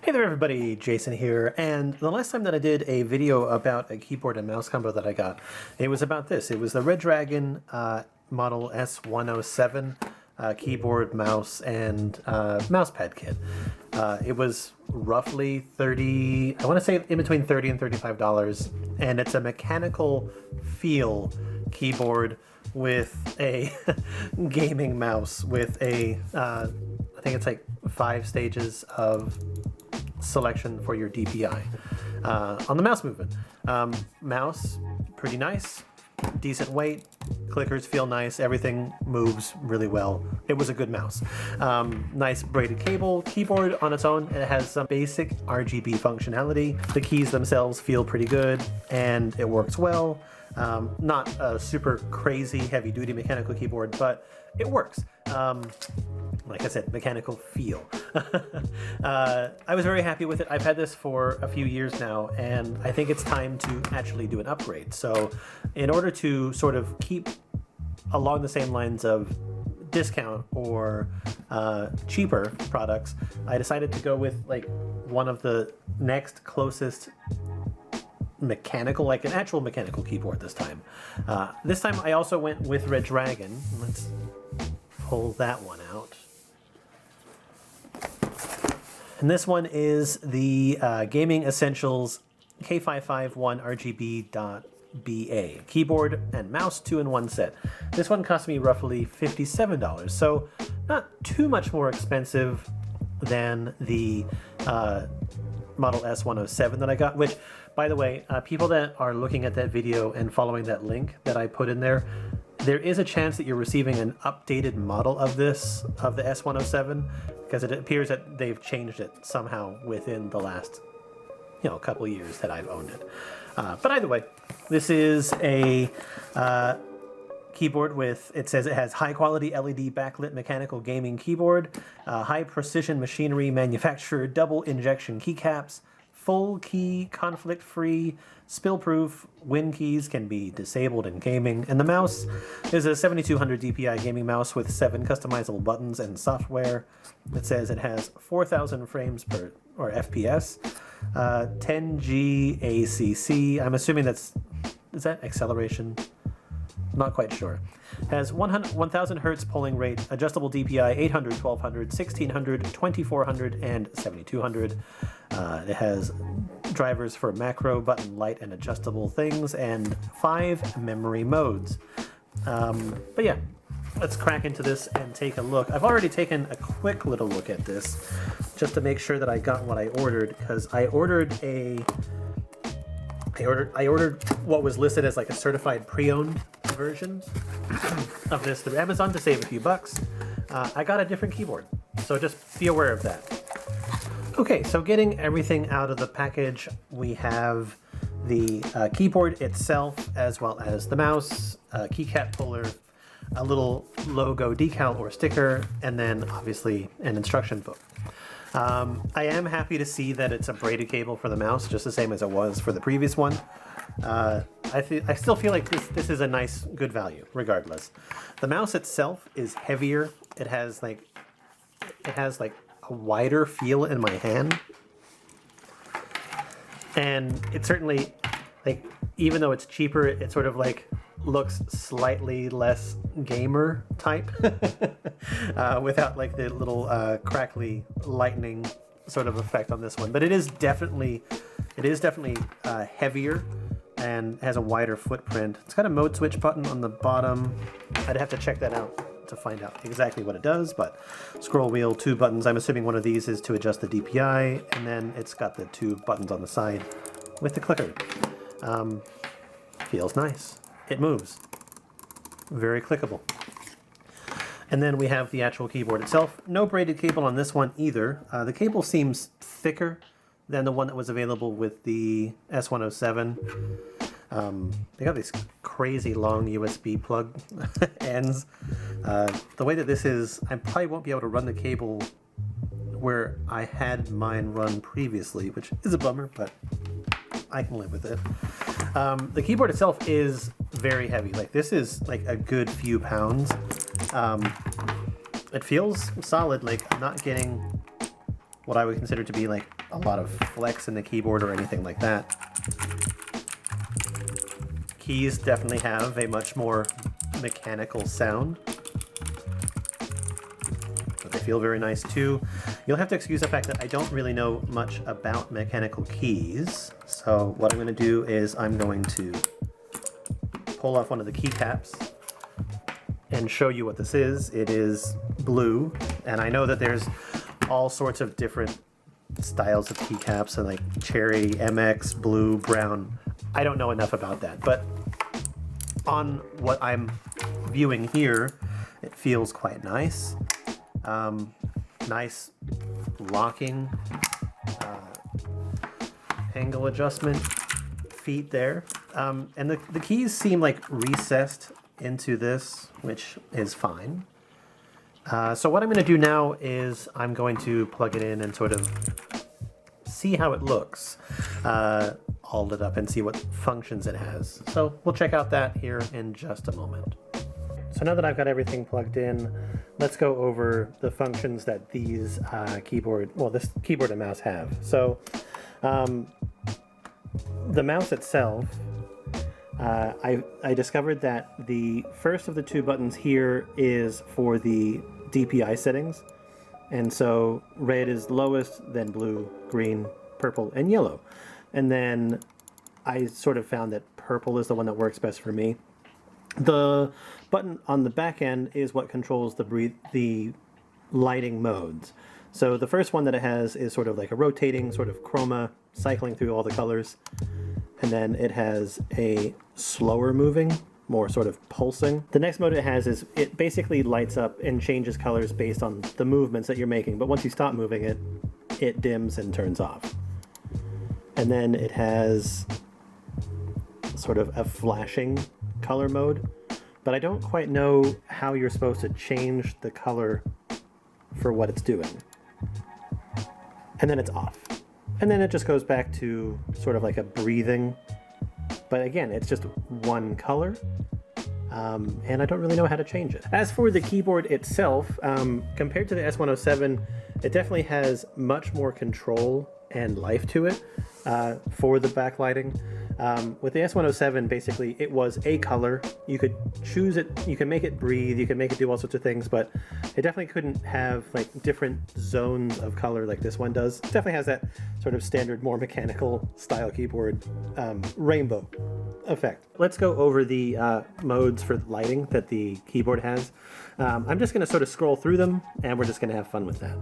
Hey there everybody, Jason here, and the last time that I did a video about a keyboard and mouse combo that I got, it was about this. It was the Redragon Model S107 keyboard, mouse, and mousepad kit. It was roughly $30, I want to say in between $30 and $35, and it's a mechanical feel keyboard with a gaming mouse with a, I think it's like 5 stages of selection for your DPI. On the mouse movement, mouse pretty nice, decent weight, clickers feel nice, everything moves really well. It was a good mouse. Nice braided cable. Keyboard on its own, it has some basic RGB functionality. The keys themselves feel pretty good and it works well. Not a super crazy heavy duty mechanical keyboard, but it works. Like I said, mechanical feel. I was very happy with it. I've had this for a few years now, and I think it's time to actually do an upgrade. So in order to sort of keep along the same lines of discount or cheaper products, I decided to go with like one of the next closest mechanical, like an actual mechanical keyboard this time. This time I also went with Redragon. Let's pull that one out. And this one is the Gaming Essentials K551 RGB.BA keyboard and mouse 2-in-1 set. This one cost me roughly $57, so not too much more expensive than the Model S107 that I got, which, by the way, people that are looking at that video and following that link that I put in there, there is a chance that you're receiving an updated model of this, of the S107, because it appears that they've changed it somehow within the last, couple of years that I've owned it. But either way, this is a keyboard with, it says it has high quality LED backlit mechanical gaming keyboard, high precision machinery manufacturer, double injection keycaps, full key, conflict free, spill proof, Win keys can be disabled in gaming, and the mouse is a 7200 DPI gaming mouse with 7 customizable buttons and software. It says it has 4000 frames per, or FPS, 10G ACC, I'm assuming is that acceleration? Not quite sure. Has 1000 hertz polling rate, adjustable DPI 800, 1200, 1600, 2400, and 7200. It has drivers for macro, button, light, and adjustable things, and 5 memory modes. But yeah, let's crack into this and take a look. I've already taken a quick little look at this just to make sure that I got what I ordered, because I ordered what was listed as like a certified pre-owned version of this through Amazon to save a few bucks. I got a different keyboard, so just be aware of that. Okay, so getting everything out of the package, we have the keyboard itself, as well as the mouse, keycap puller, a little logo decal or sticker, and then obviously an instruction book. I am happy to see that it's a braided cable for the mouse, just the same as it was for the previous one. I still feel like this is a nice, good value, regardless. The mouse itself is heavier. It has like a wider feel in my hand, and it certainly, like, even though it's cheaper, it sort of like looks slightly less gamer type without like the little crackly lightning sort of effect on this one. But it is definitely heavier and has a wider footprint. It's got a mode switch button on the bottom. I'd have to check that out to find out exactly what it does, but scroll wheel, 2 buttons. I'm assuming one of these is to adjust the DPI, and then it's got the 2 buttons on the side with the clicker. Feels nice. It moves. Very clickable. And then we have the actual keyboard itself. No braided cable on this one either. The cable seems thicker than the one that was available with the S107. They got these crazy long USB plug ends. The way that this is, I probably won't be able to run the cable where I had mine run previously, which is a bummer, but I can live with it. The keyboard itself is very heavy. Like, this is like a good few pounds. It feels solid. Like, I'm not getting what I would consider to be like a lot of flex in the keyboard or anything like that. Keys definitely have a much more mechanical sound, but they feel very nice too. You'll have to excuse the fact that I don't really know much about mechanical keys, so what I'm going to do is I'm going to pull off one of the keycaps and show you what this is. It is blue, and I know that there's all sorts of different styles of keycaps, and like cherry, MX, blue, brown. I don't know enough about that, but on what I'm viewing here, it feels quite nice. Nice locking, angle adjustment feet there. And the keys seem like recessed into this, which is fine. So what I'm going to do now is I'm going to plug it in and sort of see how it looks all lit up and see what functions it has. So we'll check out that here in just a moment. So now that I've got everything plugged in, let's go over the functions that these this keyboard and mouse have. So the mouse itself, I discovered that the first of the two buttons here is for the DPI settings. And so red is lowest, then blue, green, purple, and yellow. And then I sort of found that purple is the one that works best for me. The button on the back end is what controls the lighting modes. So the first one that it has is sort of like a rotating sort of chroma, cycling through all the colors. And then it has a slower moving, more sort of pulsing. The next mode it has is it basically lights up and changes colors based on the movements that you're making. But once you stop moving it, it dims and turns off. And then it has sort of a flashing color mode, but I don't quite know how you're supposed to change the color for what it's doing. And then it's off. And then it just goes back to sort of like a breathing, but again, it's just one color. And I don't really know how to change it. As for the keyboard itself, compared to the S107, it definitely has much more control and life to it for the backlighting. With the S107, basically, it was a color. You could choose it, you can make it breathe, you can make it do all sorts of things, but it definitely couldn't have like different zones of color like this one does. It definitely has that sort of standard, more mechanical style keyboard rainbow effect. Let's go over the modes for lighting that the keyboard has. I'm just going to sort of scroll through them, and we're just going to have fun with that.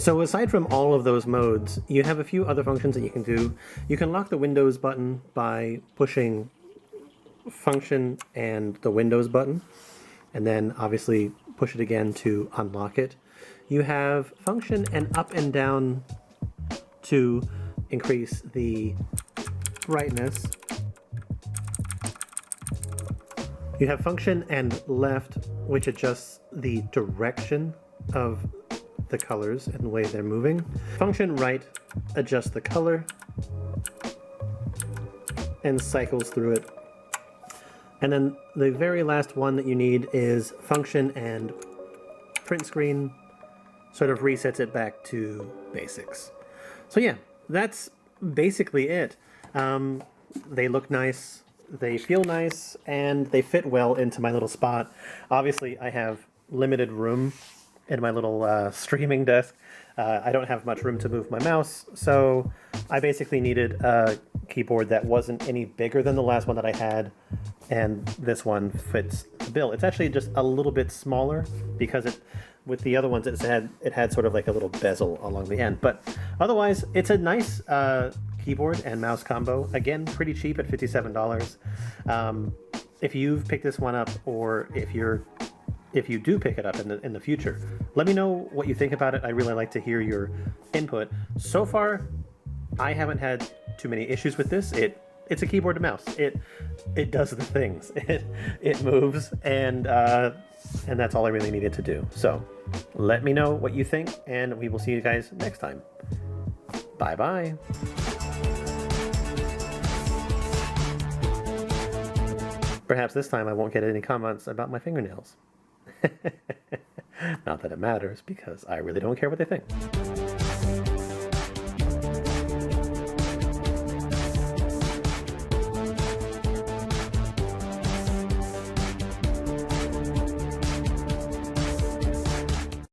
So aside from all of those modes, you have a few other functions that you can do. You can lock the Windows button by pushing function and the Windows button, and then obviously push it again to unlock it. You have function and up and down to increase the brightness. You have function and left, which adjusts the direction of the colors and the way they're moving. Function right adjusts the color and cycles through it. And then the very last one that you need is function and print screen, sort of resets it back to basics. So yeah, that's basically it. They look nice, they feel nice, and they fit well into my little spot. Obviously, I have limited room in my little streaming desk. I don't have much room to move my mouse, so I basically needed a keyboard that wasn't any bigger than the last one that I had, and this one fits the bill. It's actually just a little bit smaller because with the other ones it had sort of like a little bezel along the end. But otherwise, it's a nice keyboard and mouse combo. Again, pretty cheap at $57. If you've picked this one up, or if you do pick it up in the future, let me know what you think about it. I really like to hear your input. So far, I haven't had too many issues with this. It's a keyboard and mouse. It does the things. It moves, and that's all I really needed to do. So let me know what you think, and we will see you guys next time. Bye bye. Perhaps this time I won't get any comments about my fingernails. Not that it matters, because I really don't care what they think.